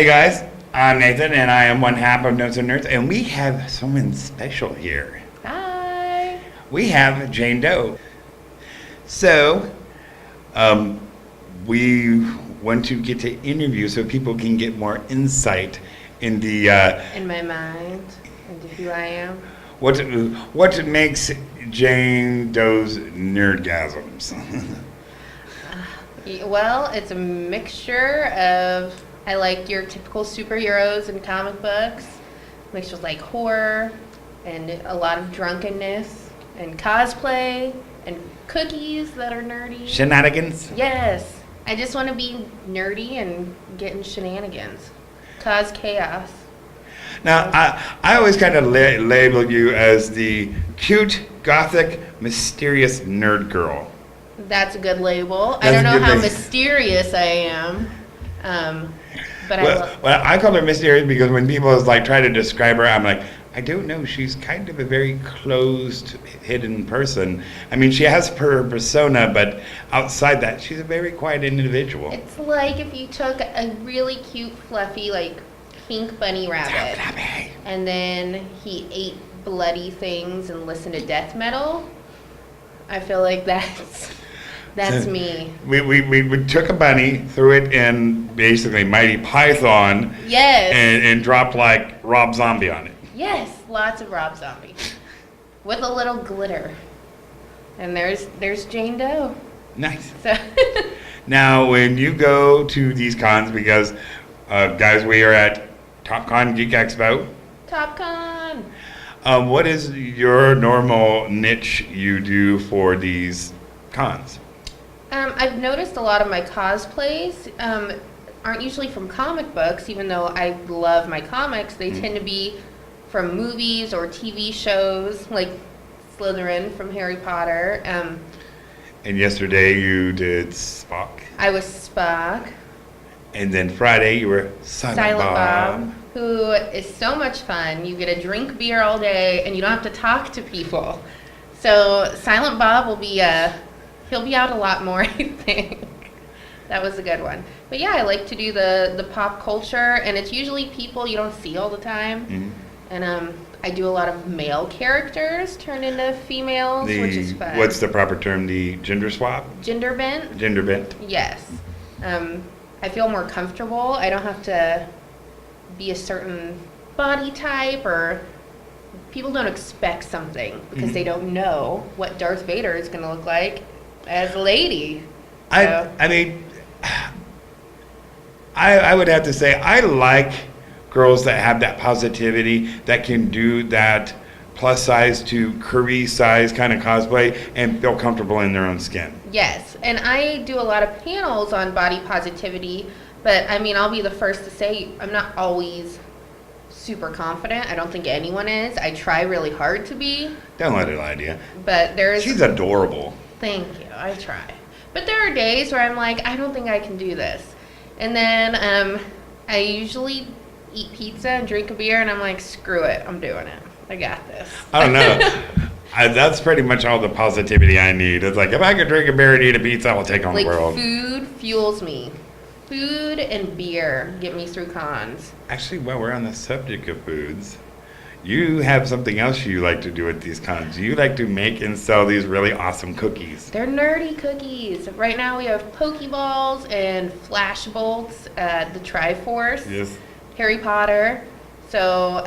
Hey guys, I'm Nathan and I am one half of Notes and Nerds, and we have someone special here. Hi. We have Jane Doe. So, we want to get to interview so people can get more insight in the In my mind, into who I am. what makes Jane Doe's nerdgasms. Well, it's a mixture of, I like your typical superheroes and comic books, mixed with like horror and a lot of drunkenness and cosplay and cookies that are nerdy. Shenanigans. Yes. I just want to be nerdy and get in shenanigans. Cause chaos. Now, I always kind of label you as the cute, gothic, mysterious nerd girl. That's a good label. That's I don't know how label. mysterious I am. But I call her mysterious because when people try to describe her, I'm like, I don't know. She's kind of a very closed, hidden person. I mean, she has her persona, but outside that, she's a very quiet individual. It's like if you took a really cute, fluffy, pink bunny rabbit, and then he ate bloody things and listened to death metal. I feel like that's me. We took a bunny, threw it in basically Mighty Python, Yes. and dropped Rob Zombie on it. Yes, lots of Rob Zombie. With a little glitter. And there's Jane Doe. Nice. So Now, when you go to these cons, because guys, we are at TopCon Geek Expo. TopCon. What is your normal niche you do for these cons? I've noticed a lot of my cosplays aren't usually from comic books, even though I love my comics. They tend to be from movies or TV shows, like Slytherin from Harry Potter. And yesterday you did Spock. I was Spock. And then Friday you were Silent Bob. Who is so much fun. You get to drink beer all day, and you don't have to talk to people. So Silent Bob will be he'll be out a lot more, I think. That was a good one. But yeah, I like to do the pop culture, and it's usually people you don't see all the time. Mm-hmm. And I do a lot of male characters turned into females, which is fun. What's the proper term? The gender swap? Gender bent? Gender bent. Yes. I feel more comfortable. I don't have to be a certain body type, or people don't expect something because they don't know what Darth Vader is going to look like as a lady. So. I mean, I would have to say I like girls that have that positivity, that can do that plus size to curvy size kind of cosplay and feel comfortable in their own skin. Yes, and I do a lot of panels on body positivity, but I mean, I'll be the first to say I'm not always super confident. I don't think anyone is. I try really hard to be. Don't let it lie to you. But She's adorable. Thank you. I try. But there are days where I'm like, I don't think I can do this. And then I usually eat pizza and drink a beer, and I'm like, screw it. I'm doing it. I got this. I don't know. That's pretty much all the positivity I need. It's like, if I could drink a beer and eat a pizza, I'll take on the world. Food fuels me. Food and beer get me through cons. Actually, while we're on the subject of foods, you have something else you like to do at these cons. You like to make and sell these really awesome cookies. They're nerdy cookies. Right now we have Pokeballs and Flash Bolts at the Triforce. Yes. Harry Potter. So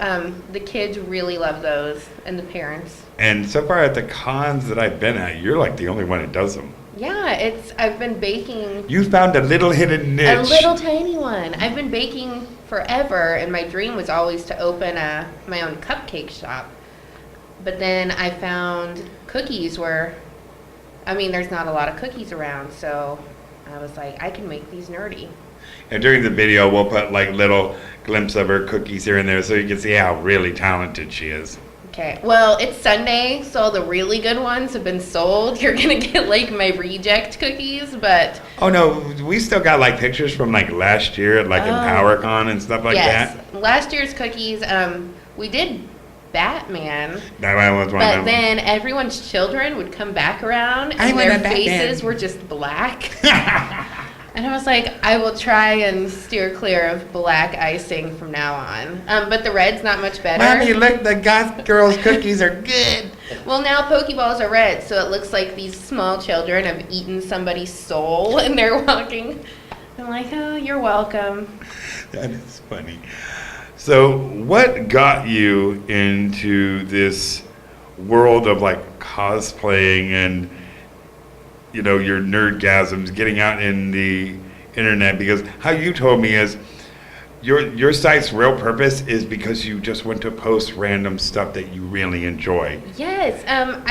the kids really love those, and the parents. And so far at the cons that I've been at, you're like the only one that does them. Yeah, I've been baking. You found a little hidden niche. A little tiny one. I've been baking forever, and my dream was always to open my own cupcake shop. But then I found cookies where, there's not a lot of cookies around, so I was like, I can make these nerdy. And during the video, we'll put little glimpse of her cookies here and there so you can see how really talented she is. Okay, well, it's Sunday, so the really good ones have been sold. You're going to get, my reject cookies, but... Oh, no, we still got, pictures from, last year at, in PowerCon and stuff like that. Yes, last year's cookies, we did Batman, Batman was one of them. but then everyone's children would come back around, and their faces were just black. And I was like, I will try and steer clear of black icing from now on. But the red's not much better. Mommy, look, the goth girls' cookies are good. Well, now Pokeballs are red, so it looks like these small children have eaten somebody's soul when they're walking. I'm like, oh, you're welcome. That is funny. So, what got you into this world of like cosplaying and, you know, your nerdgasms, getting out in the internet? Because how you told me is your site's real purpose is because you just want to post random stuff that you really enjoy. Yes.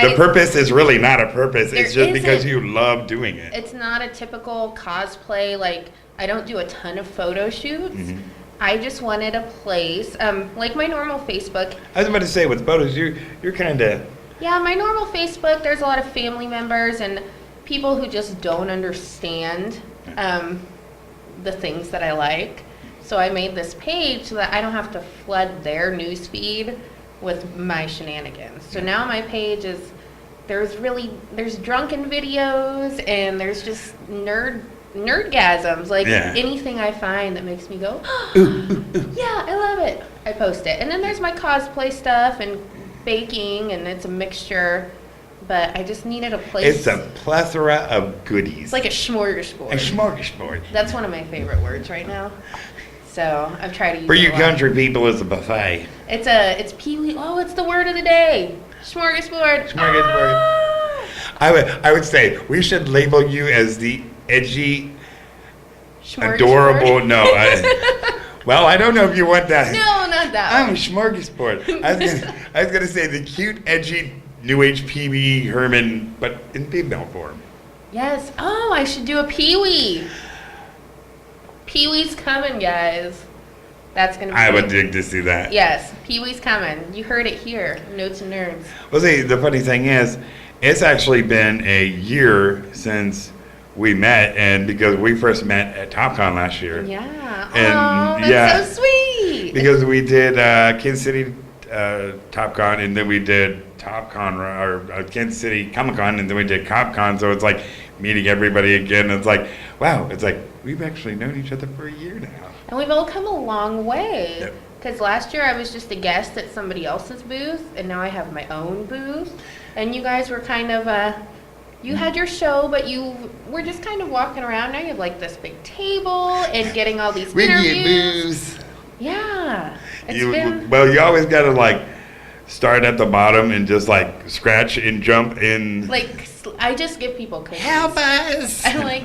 The purpose is really not a purpose. It's just isn't. because you love doing it. It's not a typical cosplay. Like, I don't do a ton of photo shoots. Mhm. I just wanted a place, like my normal Facebook. I was about to say, with photos, you're kind of... Yeah, my normal Facebook, there's a lot of family members and people who just don't understand the things that I like. So I made this page so that I don't have to flood their newsfeed with my shenanigans. So now my page is, there's drunken videos and there's just nerdgasms, like anything I find that makes me go, yeah, I love it. I post it. And then there's my cosplay stuff and baking, and it's a mixture, but I just needed a place. It's a plethora of goodies. It's like a smorgasbord. A smorgasbord. That's one of my favorite words right now. So I've tried to use For it you a lot. country people, it's a buffet. It's Pee-wee. Oh, it's the word of the day. Smorgasbord. Smorgasbord. Ah! I would say we should label you as the edgy, Smorgasbord? adorable. No, well, I don't know if you want that. No, not that I'm a one. smorgasbord. I was gonna say the cute, edgy, New Age PB Herman, but in female form. Yes. Oh, I should do a Pee-wee. Pee-wee's coming, guys. That's gonna be. I would dig to see that. Yes, Pee-wee's coming. You heard it here. Notes and Nerds. Well, see, the funny thing is, it's actually been a year since we met, and because we first met at TopCon last year. Yeah. And, oh, that's so sweet. Because we did Kansas City TopCon, and then we did TopCon, or Kansas City Comic-Con, and then we did CopCon, so it's like meeting everybody again. It's like, wow, it's like we've actually known each other for a year now. And we've all come a long way. Yep. Because last year I was just a guest at somebody else's booth, and now I have my own booth. And you guys were kind of, you had your show, but you were just kind of walking around. Now you have like this big table and getting all these We interviews. get booze. Yeah. It's You, been, well, you always gotta like start at the bottom and just like scratch and jump in. like, I just give people cookies. Help us! I'm like,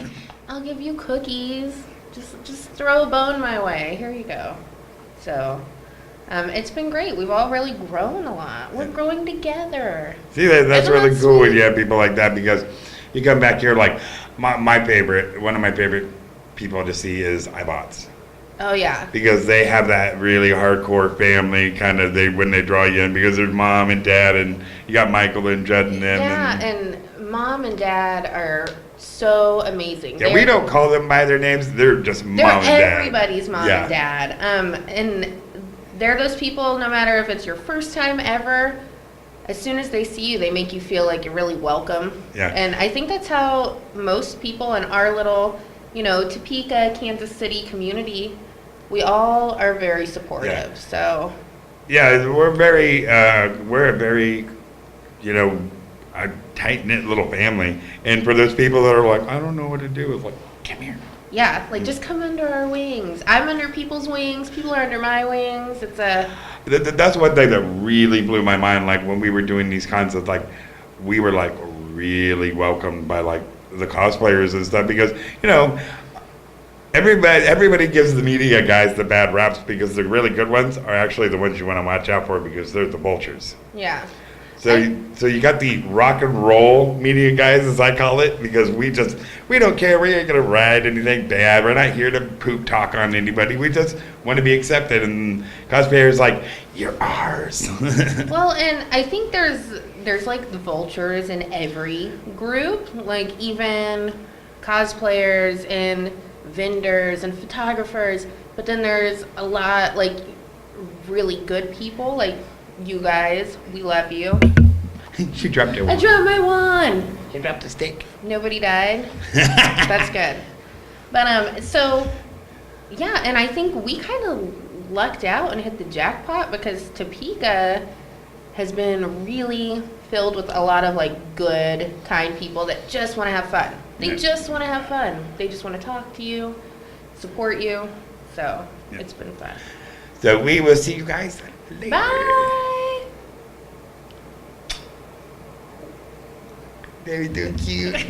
I'll give you cookies. Just throw a bone my way. Here you go. So, it's been great. We've all really grown a lot. We're growing together. See, that's Isn't really that cool when sweet? you have people like that, because you come back here, like one of my favorite people to see is iBots. Oh yeah. Because they have that really hardcore family kind of, when they draw you in, because there's mom and dad, and you got Michael and Judd and them. Yeah, and mom and dad are so amazing. Yeah, we don't call them by their names. They're just mom and dad. They're everybody's mom Yeah. and dad. And they're those people, no matter if it's your first time ever, as soon as they see you, they make you feel like you're really welcome. Yeah. And I think that's how most people in our little, Topeka, Kansas City community, we all are very supportive. Yeah. So. Yeah, we're a very, a tight-knit little family. And for those people that are like, I don't know what to do, it's like, come here. Yeah, like just come under our wings. I'm under people's wings. People are under my wings. It's That's one thing that really blew my mind. Like when we were doing these concerts, like we were like really welcomed by like the cosplayers and stuff, because everybody gives the media guys the bad raps, because the really good ones are actually the ones you want to watch out for, because they're the vultures. yeah. So you got the rock and roll media guys, as I call it, because we don't care. We ain't gonna write anything bad. We're not here to poop talk on anybody. We just want to be accepted. And cosplayers like, you're ours. Well, and I think there's like the vultures in every group, like even cosplayers and vendors and photographers. But then there's a lot like really good people, like you guys. We love you. She dropped it. I dropped my wand. She dropped the stick. Nobody died. That's good. But so yeah, and I think we kind of lucked out and hit the jackpot because Topeka has been really filled with a lot of like good, kind people that just want to have fun. They Yeah. just want to have fun. They just want to talk to you, support you. So Yeah. it's been fun. So we will see you guys later. Bye. Very cute.